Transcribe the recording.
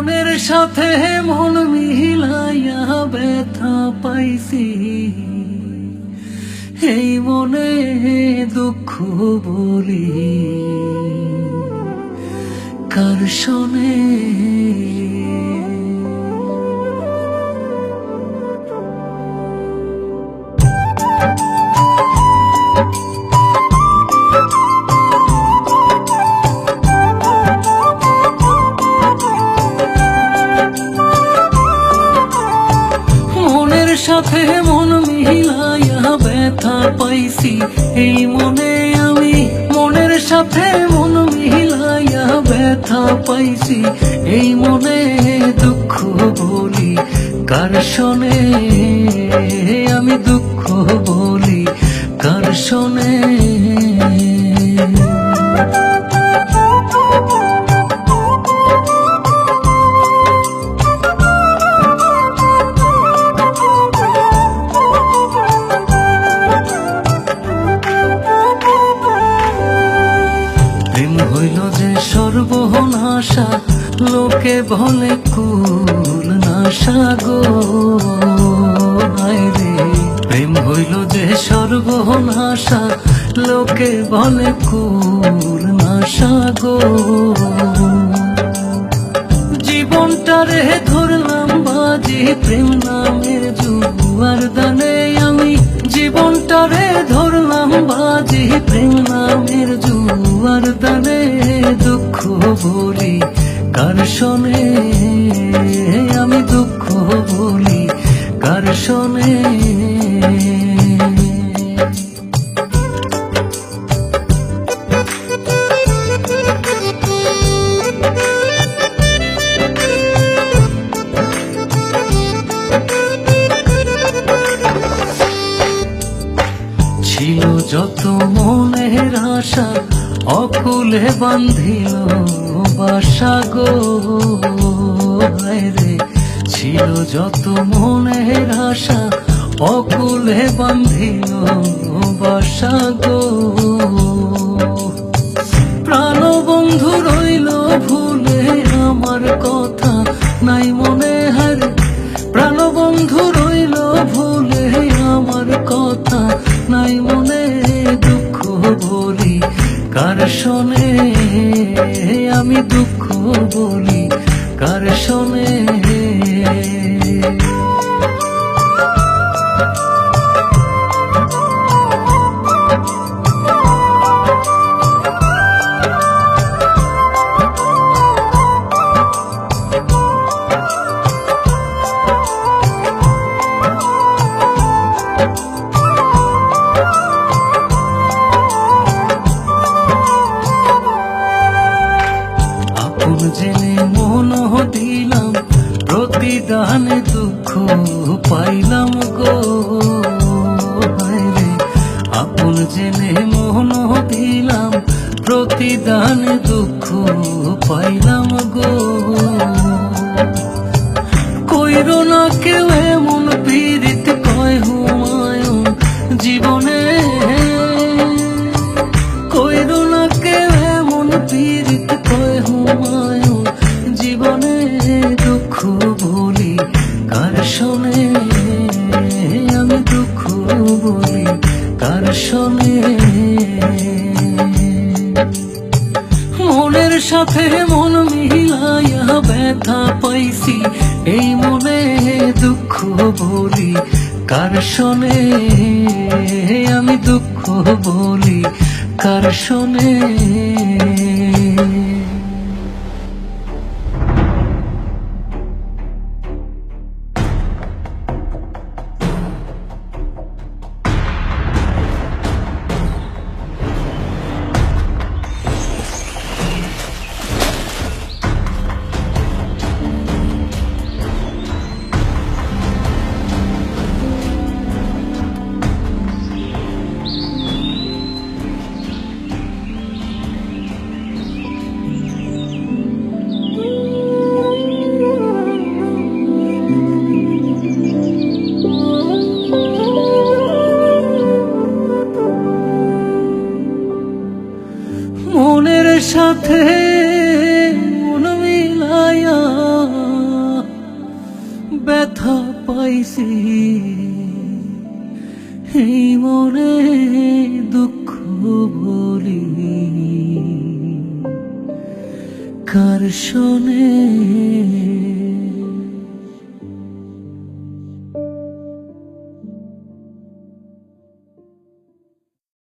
মনের সাথে মন মিলাইয়া ব্যথা পাইছি, এই মনে দুঃখ বলি কার শোনে। সাথে মন মিলাইয়া ব্যথা পাইছি, এই মনে আমি মনের সাথে মন মিলাইয়া ব্যথা পাইছি, এই মনে দুঃখ বলি কার শোনে, আমি দুঃখ বলি কার শোনে। হইল যে সর্বনাশা, লোকে বলে কুল নাশা গো রে। প্রেম হইল যে সর্বনাশা, লোকে বলে কুল নাশা গো। জীবনটারে ধরলাম বাজি প্রেম নামের জুয়ার দানে, আমি জীবনটারে ধরলাম বাজি প্রেম নামের জুয়ার দানে, দুঃখ বলি কার শোনে, আমি দুঃখ বলি কার শোনে। ছিল যত মনের আশা, অকুলে বান্ধিল বাসা গো রে। ছিল যত মনের আশা, অকুলে বান্ধিল বাসা গো। প্রাণ বন্ধু রইল ভুলে আমার কথা নাই মনে হারে, প্রাণ বন্ধু রইল ভুলে আমার কথা নাই মনে, দুঃখ বলি কার শোনে, আমি দুঃখ বলি কার শোনে। জেনে মন দিলাম প্রতিদানে দুঃখ পাইলাম গো রে। আপন জেনে মন দিলাম প্রতিদানে দুঃখ পাইলাম গো। কইরো না কেউ এমন পীড়িত কয় হুমায়ুন জীবনে, কইরো না কেউ এমন পীড়িত কয় হুমায়ুন জীবনে, দুঃখ বলি কার শোনে, আমি দুঃখ বলি কার শোনে। মনের সাথে মন মিলাইয়া ব্যথা পাইছি, এই মনে দুঃখ বলি কার শোনে, আমি দুঃখ বলি কার শোনে। সাথে মন মিলায়া ব্যথা পাইছি, এই মনে দুঃখ বলি কার শোনে।